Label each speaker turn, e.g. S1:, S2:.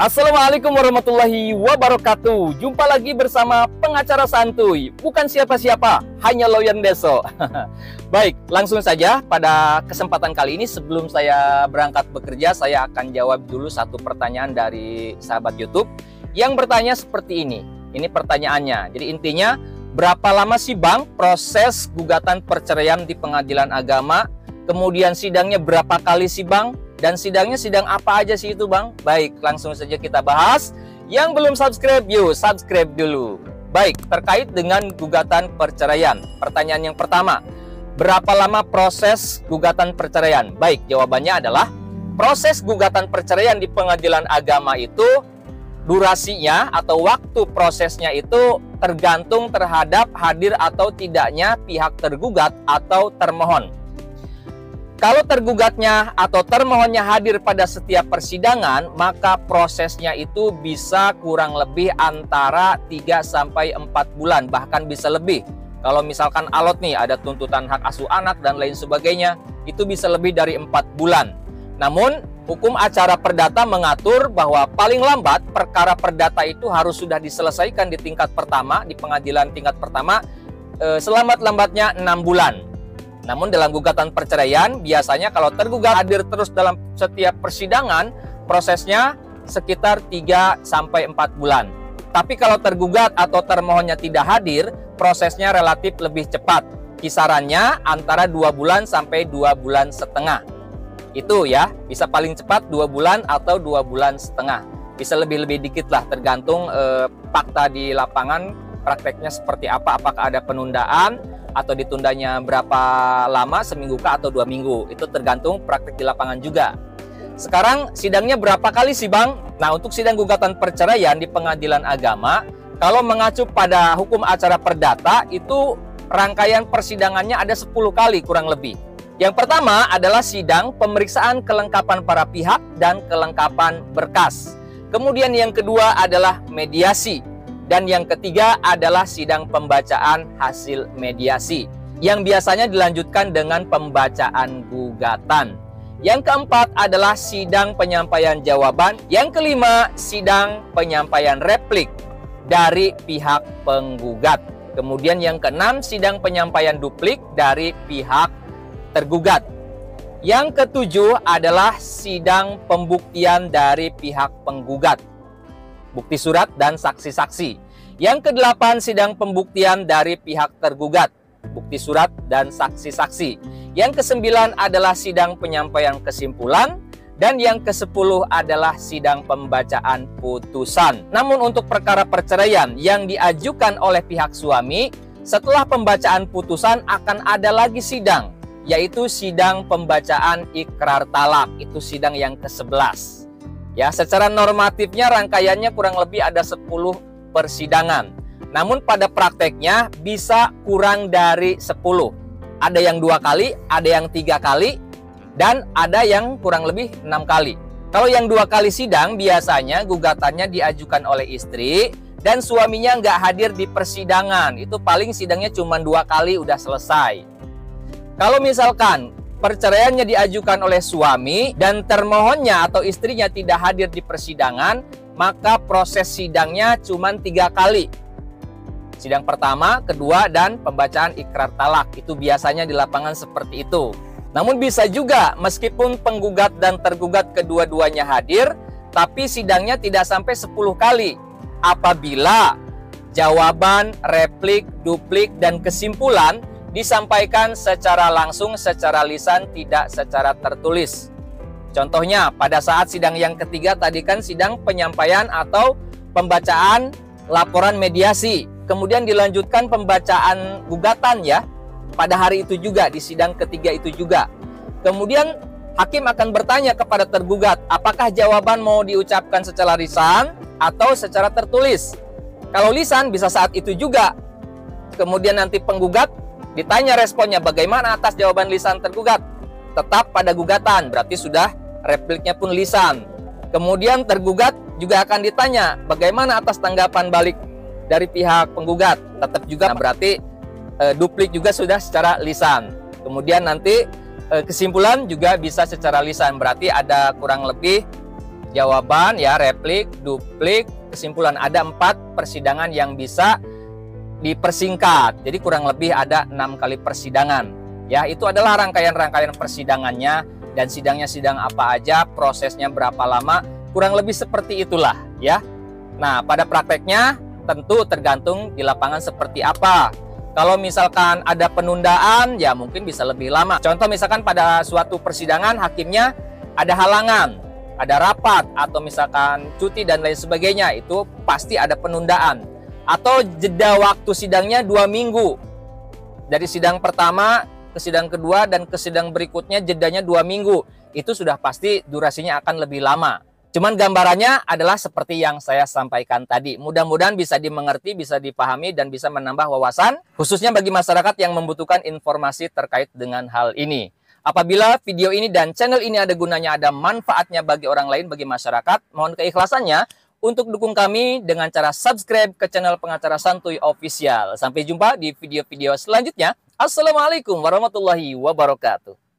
S1: Assalamualaikum warahmatullahi wabarakatuh. Jumpa lagi bersama pengacara santuy. Bukan siapa-siapa, hanya Lawyer Deso. Baik, langsung saja pada kesempatan kali ini sebelum saya berangkat bekerja, saya akan jawab dulu satu pertanyaan dari sahabat YouTube yang bertanya seperti ini. Ini pertanyaannya. Jadi intinya, berapa lama sih Bang proses gugatan perceraian di pengadilan agama? Kemudian sidangnya berapa kali sih Bang? Dan sidangnya sidang apa aja sih itu Bang? Baik, langsung saja kita bahas. Yang belum subscribe, yuk subscribe dulu. Baik, terkait dengan gugatan perceraian. Pertanyaan yang pertama, berapa lama proses gugatan perceraian? Baik, jawabannya adalah proses gugatan perceraian di pengadilan agama itu durasinya atau waktu prosesnya itu tergantung terhadap hadir atau tidaknya pihak tergugat atau termohon. Kalau tergugatnya atau termohonnya hadir pada setiap persidangan, maka prosesnya itu bisa kurang lebih antara 3-4 bulan, bahkan bisa lebih. Kalau misalkan alot nih, ada tuntutan hak asuh anak dan lain sebagainya, itu bisa lebih dari 4 bulan. Namun, hukum acara perdata mengatur bahwa paling lambat perkara perdata itu harus sudah diselesaikan di tingkat pertama, di pengadilan tingkat pertama, selambat-lambatnya 6 bulan. Namun dalam gugatan perceraian, biasanya kalau tergugat hadir terus dalam setiap persidangan, prosesnya sekitar 3-4 bulan. Tapi kalau tergugat atau termohonnya tidak hadir, prosesnya relatif lebih cepat. Kisarannya antara 2 bulan sampai 2 bulan setengah. Itu ya, bisa paling cepat 2 bulan atau 2 bulan setengah. Bisa lebih-lebih dikit lah, tergantung fakta di lapangan, prakteknya seperti apa, apakah ada penundaan, atau ditundanya berapa lama, seminggu kah atau 2 minggu. Itu tergantung praktek di lapangan juga. Sekarang sidangnya berapa kali sih Bang? Nah, untuk sidang gugatan perceraian di pengadilan agama, kalau mengacu pada hukum acara perdata, itu rangkaian persidangannya ada 10 kali kurang lebih. Yang pertama adalah sidang pemeriksaan kelengkapan para pihak dan kelengkapan berkas. Kemudian yang kedua adalah mediasi. Dan yang ketiga adalah sidang pembacaan hasil mediasi, yang biasanya dilanjutkan dengan pembacaan gugatan. Yang keempat adalah sidang penyampaian jawaban. Yang kelima, sidang penyampaian replik dari pihak penggugat. Kemudian yang keenam, sidang penyampaian duplik dari pihak tergugat. Yang ketujuh adalah sidang pembuktian dari pihak penggugat, bukti surat dan saksi-saksi. Yang kedelapan, sidang pembuktian dari pihak tergugat, bukti surat dan saksi-saksi. Yang kesembilan adalah sidang penyampaian kesimpulan. Dan yang kesepuluh adalah sidang pembacaan putusan. Namun untuk perkara perceraian yang diajukan oleh pihak suami, setelah pembacaan putusan akan ada lagi sidang, yaitu sidang pembacaan ikrar talak. Itu sidang yang ke-11. Ya, secara normatifnya rangkaiannya kurang lebih ada 10 persidangan. Namun pada prakteknya bisa kurang dari 10. Ada yang 2 kali, ada yang 3 kali, dan ada yang kurang lebih 6 kali. Kalau yang 2 kali sidang, biasanya gugatannya diajukan oleh istri dan suaminya nggak hadir di persidangan. Itu paling sidangnya cuma 2 kali udah selesai. Kalau misalkan perceraiannya diajukan oleh suami dan termohonnya atau istrinya tidak hadir di persidangan, maka proses sidangnya cuma 3 kali. Sidang pertama, kedua, dan pembacaan ikrar talak. Itu biasanya di lapangan seperti itu. Namun bisa juga meskipun penggugat dan tergugat kedua-duanya hadir, tapi sidangnya tidak sampai 10 kali. Apabila jawaban, replik, duplik, dan kesimpulan disampaikan secara langsung, secara lisan, tidak secara tertulis. Contohnya, pada saat sidang yang ketiga tadi kan sidang penyampaian atau pembacaan laporan mediasi. Kemudian dilanjutkan pembacaan gugatan ya, pada hari itu juga, di sidang ketiga itu juga. Kemudian hakim akan bertanya kepada tergugat, apakah jawaban mau diucapkan secara lisan atau secara tertulis. Kalau lisan bisa saat itu juga. Kemudian nanti penggugat ditanya responnya bagaimana atas jawaban lisan tergugat. Tetap pada gugatan, berarti sudah repliknya pun lisan. Kemudian tergugat juga akan ditanya bagaimana atas tanggapan balik dari pihak penggugat. Tetap juga berarti duplik juga sudah secara lisan. Kemudian nanti kesimpulan juga bisa secara lisan, berarti ada kurang lebih jawaban ya, replik, duplik, kesimpulan. Ada 4 persidangan yang bisa dipersingkat. Jadi kurang lebih ada 6 kali persidangan. Ya, itu adalah rangkaian-rangkaian persidangannya, dan sidangnya sidang apa aja, prosesnya berapa lama, kurang lebih seperti itulah ya. Nah, pada prakteknya tentu tergantung di lapangan seperti apa. Kalau misalkan ada penundaan, ya mungkin bisa lebih lama. Contoh misalkan pada suatu persidangan hakimnya ada halangan, ada rapat, atau misalkan cuti dan lain sebagainya, itu pasti ada penundaan. Atau jeda waktu sidangnya 2 minggu. Dari sidang pertama ke sidang kedua dan ke sidang berikutnya jedanya 2 minggu. Itu sudah pasti durasinya akan lebih lama. Cuman gambarannya adalah seperti yang saya sampaikan tadi. Mudah-mudahan bisa dimengerti, bisa dipahami, dan bisa menambah wawasan, khususnya bagi masyarakat yang membutuhkan informasi terkait dengan hal ini. Apabila video ini dan channel ini ada gunanya, ada manfaatnya bagi orang lain, bagi masyarakat, mohon keikhlasannya untuk dukung kami dengan cara subscribe ke channel Pengacara Santuy Official. Sampai jumpa di video-video selanjutnya. Assalamualaikum warahmatullahi wabarakatuh.